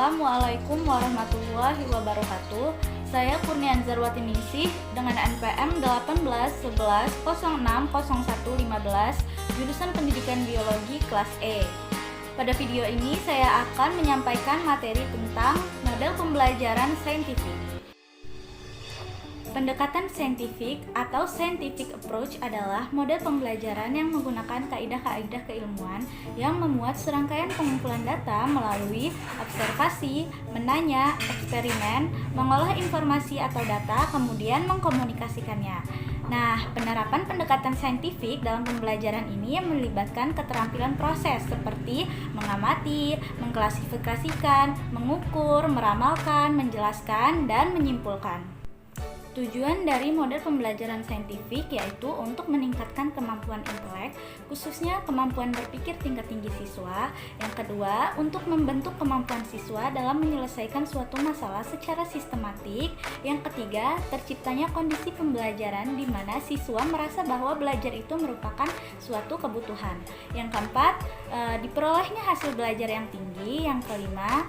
Assalamualaikum warahmatullahi wabarakatuh. Saya Kurnian Zarwati Ningsih dengan NPM 1811060115 jurusan Pendidikan Biologi kelas E. Pada video ini saya akan menyampaikan materi tentang model pembelajaran saintifik. Pendekatan saintifik atau scientific approach adalah model pembelajaran yang menggunakan kaidah-kaidah keilmuan yang memuat serangkaian pengumpulan data melalui observasi, menanya, eksperimen, mengolah informasi atau data, kemudian mengkomunikasikannya. Nah, penerapan pendekatan saintifik dalam pembelajaran ini melibatkan keterampilan proses seperti mengamati, mengklasifikasikan, mengukur, meramalkan, menjelaskan, dan menyimpulkan. Tujuan dari model pembelajaran saintifik yaitu untuk meningkatkan kemampuan intelek, khususnya kemampuan berpikir tingkat tinggi siswa. Yang kedua, untuk membentuk kemampuan siswa dalam menyelesaikan suatu masalah secara sistematik. Yang ketiga, terciptanya kondisi pembelajaran di mana siswa merasa bahwa belajar itu merupakan suatu kebutuhan. Yang keempat, diperolehnya hasil belajar yang tinggi. Yang kelima,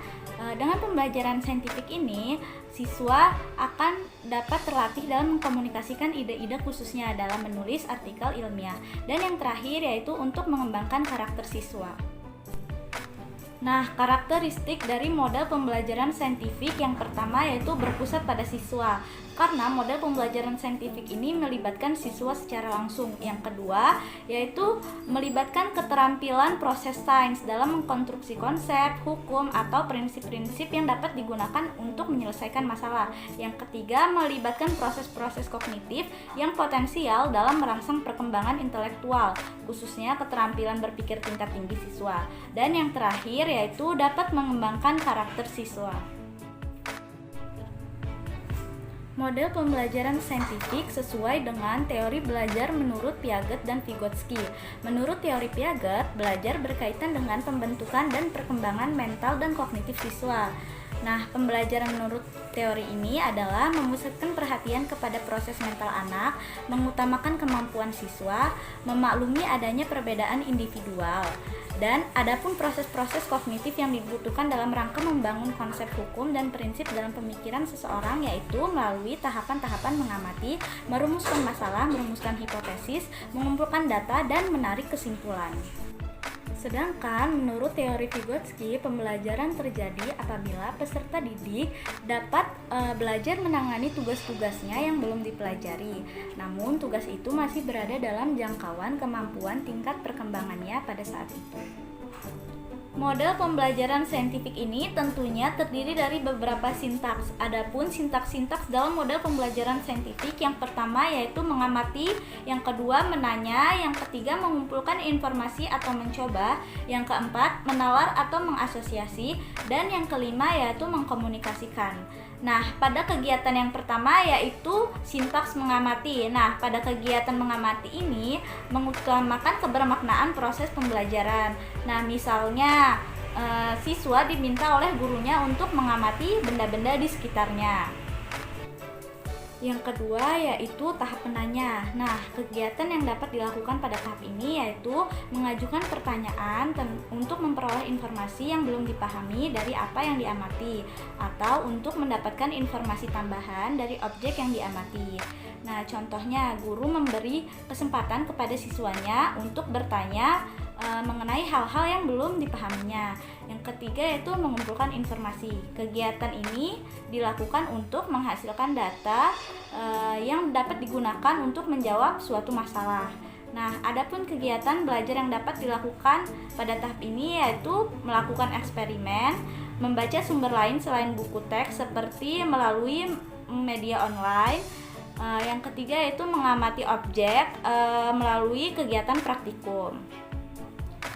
dengan pembelajaran saintifik ini, siswa akan dapat terlatih dalam mengkomunikasikan ide-ide khususnya dalam menulis artikel ilmiah. Dan yang terakhir yaitu untuk mengembangkan karakter siswa. Nah, karakteristik dari model pembelajaran saintifik yang pertama yaitu berpusat pada siswa. Karena model pembelajaran saintifik ini melibatkan siswa secara langsung. Yang kedua, yaitu melibatkan keterampilan proses sains dalam mengkonstruksi konsep, hukum, atau prinsip-prinsip yang dapat digunakan untuk menyelesaikan masalah. Yang ketiga, melibatkan proses-proses kognitif yang potensial dalam merangsang perkembangan intelektual, khususnya keterampilan berpikir tingkat tinggi siswa. Dan yang terakhir, yaitu dapat mengembangkan karakter siswa. Model pembelajaran saintifik sesuai dengan teori belajar menurut Piaget dan Vygotsky. Menurut teori Piaget, belajar berkaitan dengan pembentukan dan perkembangan mental dan kognitif siswa. Nah, pembelajaran menurut teori ini adalah memusatkan perhatian kepada proses mental anak, mengutamakan kemampuan siswa, memaklumi adanya perbedaan individual. Dan adapun proses-proses kognitif yang dibutuhkan dalam rangka membangun konsep hukum dan prinsip dalam pemikiran seseorang yaitu melalui tahapan-tahapan mengamati, merumuskan masalah, merumuskan hipotesis, mengumpulkan data, dan menarik kesimpulan. Sedangkan menurut teori Vygotsky, pembelajaran terjadi apabila peserta didik dapat belajar menangani tugas-tugasnya yang belum dipelajari. Namun tugas itu masih berada dalam jangkauan kemampuan tingkat perkembangannya pada saat itu. Model pembelajaran saintifik ini tentunya terdiri dari beberapa sintaks. Adapun sintaks-sintaks dalam model pembelajaran saintifik yang pertama yaitu mengamati, yang kedua menanya, yang ketiga mengumpulkan informasi atau mencoba, yang keempat menalar atau mengasosiasi, dan yang kelima yaitu mengkomunikasikan. Nah, pada kegiatan yang pertama yaitu sintaks mengamati. Nah, pada kegiatan mengamati ini mengutamakan kebermaknaan proses pembelajaran. Nah, misalnya siswa diminta oleh gurunya untuk mengamati benda-benda di sekitarnya. Yang kedua yaitu tahap menanya. Nah, kegiatan yang dapat dilakukan pada tahap ini yaitu mengajukan pertanyaan untuk memperoleh informasi yang belum dipahami dari apa yang diamati atau untuk mendapatkan informasi tambahan dari objek yang diamati. Nah, contohnya guru memberi kesempatan kepada siswanya untuk bertanya mengenai hal-hal yang belum dipahaminya. Yang ketiga yaitu mengumpulkan informasi. Kegiatan ini dilakukan untuk menghasilkan data yang dapat digunakan untuk menjawab suatu masalah. Nah, adapun kegiatan belajar yang dapat dilakukan pada tahap ini yaitu melakukan eksperimen, membaca sumber lain selain buku teks seperti melalui media online. Yang ketiga yaitu mengamati objek melalui kegiatan praktikum.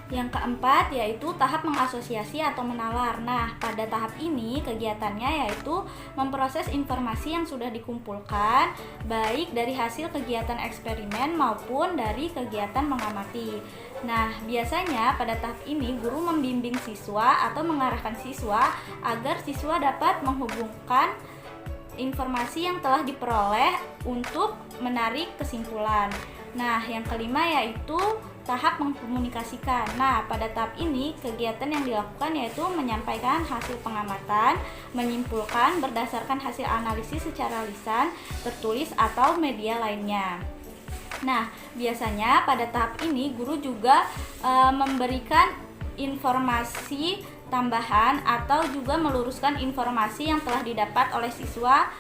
Yang keempat yaitu tahap mengasosiasi atau menalar. Nah, pada tahap ini kegiatannya yaitu memproses informasi yang sudah dikumpulkan baik dari hasil kegiatan eksperimen maupun dari kegiatan mengamati. Nah, biasanya pada tahap ini guru membimbing siswa atau mengarahkan siswa agar siswa dapat menghubungkan informasi yang telah diperoleh untuk menarik kesimpulan. Nah, yang kelima yaitu tahap mengkomunikasikan. Nah, pada tahap ini kegiatan yang dilakukan yaitu menyampaikan hasil pengamatan, menyimpulkan berdasarkan hasil analisis secara lisan, tertulis atau media lainnya. Nah, biasanya pada tahap ini guru juga memberikan informasi tambahan atau juga meluruskan informasi yang telah didapat oleh siswa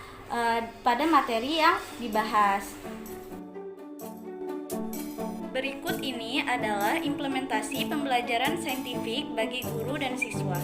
pada materi yang dibahas. Berikut ini adalah implementasi pembelajaran saintifik bagi guru dan siswa.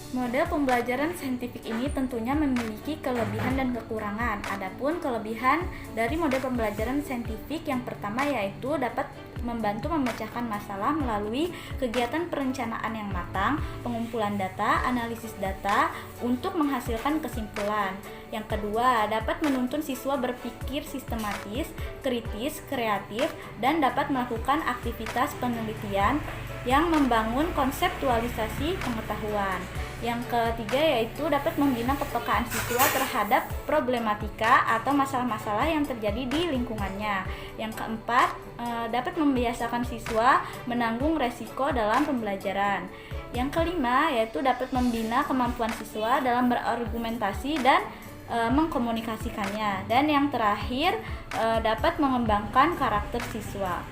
Model pembelajaran saintifik ini tentunya memiliki kelebihan dan kekurangan. Adapun kelebihan dari model pembelajaran saintifik yang pertama yaitu dapat membantu memecahkan masalah melalui kegiatan perencanaan yang matang, pengumpulan data, analisis data untuk menghasilkan kesimpulan. Yang kedua, dapat menuntun siswa berpikir sistematis, kritis, kreatif, dan dapat melakukan aktivitas penelitian yang membangun konseptualisasi pengetahuan. Yang ketiga yaitu dapat membina kepekaan siswa terhadap problematika atau masalah-masalah yang terjadi di lingkungannya. Yang keempat, dapat membiasakan siswa menanggung resiko dalam pembelajaran. Yang kelima yaitu dapat membina kemampuan siswa dalam berargumentasi dan mengkomunikasikannya. Dan yang terakhir, dapat mengembangkan karakter siswa.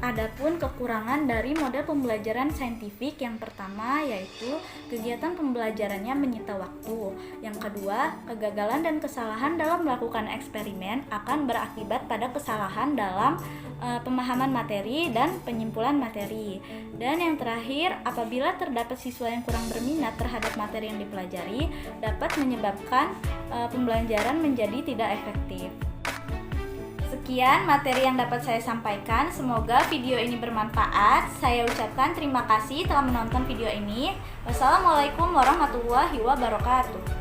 Adapun kekurangan dari model pembelajaran saintifik yang pertama yaitu kegiatan pembelajarannya menyita waktu. Yang kedua, kegagalan dan kesalahan dalam melakukan eksperimen akan berakibat pada kesalahan dalam pemahaman materi dan penyimpulan materi. Dan yang terakhir, apabila terdapat siswa yang kurang berminat terhadap materi yang dipelajari, dapat menyebabkan pembelajaran menjadi tidak efektif. Sekian materi yang dapat saya sampaikan. Semoga video ini bermanfaat. Saya ucapkan terima kasih telah menonton video ini. Wassalamualaikum warahmatullahi wabarakatuh.